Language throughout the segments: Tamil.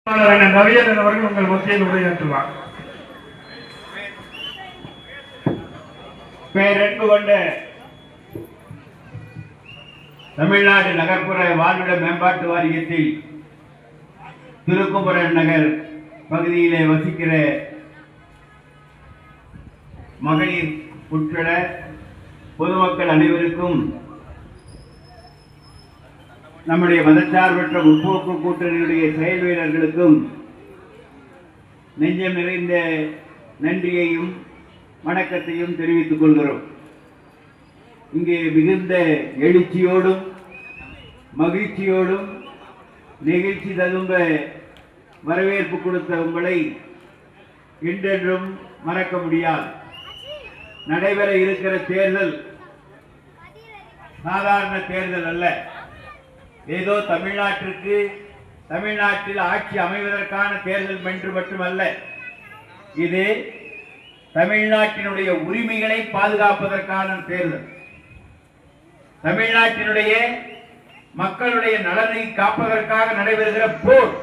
நவீன அவர்கள் உங்கள் மத்தியில் உரையாற்றுவார். பேரன்பு கொண்ட தமிழ்நாடு நகர்ப்புற வாழ்விட மேம்பாட்டு வாரியத்தில் திருக்குமரன் நகர் பகுதியிலே வசிக்கிற மகளிர் உட்பட பொதுமக்கள் அனைவருக்கும் நம்முடைய மதச்சார்பற்ற முற்போக்கு கூட்டணியுடைய செயல் வீரர்களுக்கும் நெஞ்சம் நிறைந்த நன்றியையும் வணக்கத்தையும் தெரிவித்துக் கொள்கிறோம். இங்கே மிகுந்த எழுச்சியோடும் மகிழ்ச்சியோடும் நெகிழ்ச்சி ததும்ப வரவேற்பு கொடுத்த உங்களை இன்றென்றும் மறக்க முடியாது. நடைபெற இருக்கிற தேர்தல் சாதாரண தேர்தல் அல்ல. ஏதோ தமிழ்நாட்டில் ஆட்சி அமைவதற்கான தேர்தல் என்று மட்டுமல்ல, இது தமிழ்நாட்டினுடைய உரிமைகளை பாதுகாப்பதற்கான தேர்தல். தமிழ்நாட்டினுடைய மக்களுடைய நலனை காப்பதற்காக நடைபெறுகிற போர்.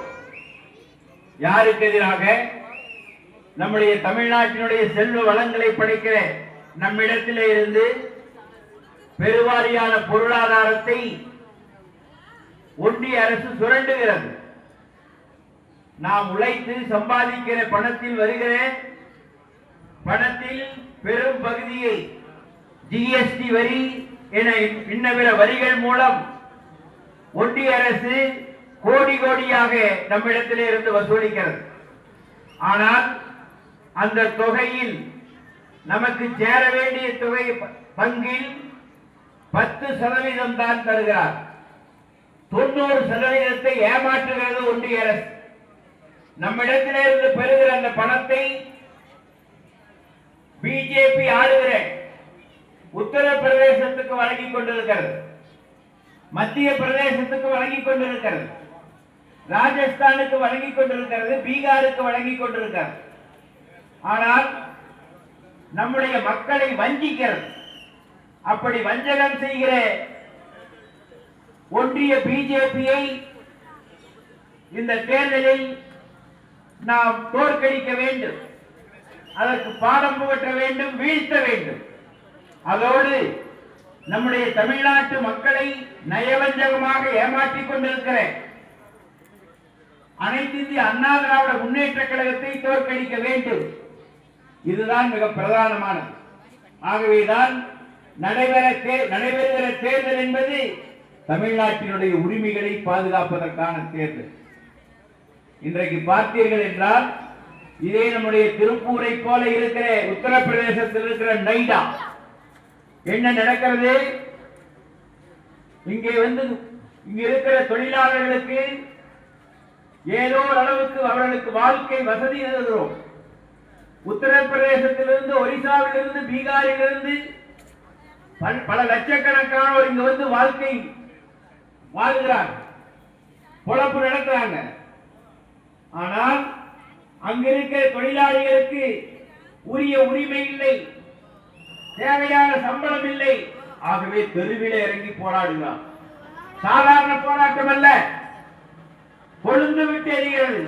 யாருக்கு எதிராக? நம்முடைய தமிழ்நாட்டினுடைய செல்வ வளங்களை படைக்கிற நம்மிடத்திலே இருந்து பெருவாரியான பொருளாதாரத்தை ஒன்றிய அரசு சுரண்டுகிறது. நாம் உழைத்து சம்பாதிக்கிற பணத்தில் வருகிற பணத்தில் பெரும் பகுதியை ஜிஎஸ்டி வரி என இன்னபிற வரிகள் மூலம் ஒன்றிய அரசு கோடி கோடியாக நம்மிடத்திலே இருந்து வசூலிக்கிறது. ஆனால் அந்த தொகையில் நமக்கு சேர வேண்டிய தொகை பங்கில் 10% தான் தருகிறார். 90% ஏமாற்றுகிறது ஒன்றிய அரசு. நம்மிடத்திலிருந்து பெறுகிற அந்த பணத்தை பிஜேபி ஆளுகிற உத்தரப்பிரதேசத்துக்கு வழங்கிக் கொண்டிருக்கிறது, மத்திய பிரதேசத்துக்கு வழங்கிக் கொண்டிருக்கிறது, ராஜஸ்தானுக்கு வழங்கிக் கொண்டிருக்கிறது, பீகாருக்கு வழங்கிக் கொண்டிருக்கிறது. ஆனால் நம்முடைய மக்களை வஞ்சிக்கிறது. அப்படி வஞ்சகம் செய்கிற ஒன்றிய பிஜேபியை இந்த தேர்தலில் நாம் தோற்கடிக்க வேண்டும். அதற்கு பாடம் புகட்ட வேண்டும், வீழ்த்த வேண்டும். அதோடு நம்முடைய தமிழ்நாட்டு மக்களை நயவஞ்சகமாக ஏமாற்றிக் கொண்டிருக்கிற அனைத்து இந்திய அண்ணா திராவிட முன்னேற்ற கழகத்தை தோற்கடிக்க வேண்டும். இதுதான் மிக பிரதானமானது. ஆகவேதான் நடைபெறுகிற தேர்தல் என்பது தமிழ்நாட்டினுடைய உரிமைகளை பாதுகாப்பதற்கான தேர்தல். இன்றைக்கு பார்த்தீர்கள் என்றால், இதே நம்முடைய திருப்பூரை போல இருக்கிற உத்தரப்பிரதேசத்தில் இருக்கிற நைடா என்ன நடக்கிறது? இங்கே இங்க இருக்கிற தொழிலாளர்களுக்கு ஏதோ அளவுக்கு அவர்களுக்கு வாழ்க்கை வசதி எழுதுகிறோம். உத்தரப்பிரதேசத்திலிருந்து, ஒரிசாவிலிருந்து, பீகாரிலிருந்து பல லட்சக்கணக்கானோர் இங்க வாழ்க்கை வாழ்கிறாங்க, பொழப்பு நடத்துறாங்க. ஆனால் அங்கிருக்கிற தொழிலாளிகளுக்கு உரிய உரிமை இல்லை, தேவையான சம்பளம் இல்லை. ஆகவே தெருவிலே இறங்கி போராடுகிறார். சாதாரண போராட்டம் அல்ல, கொழுந்து விட்டு எரிகிறது.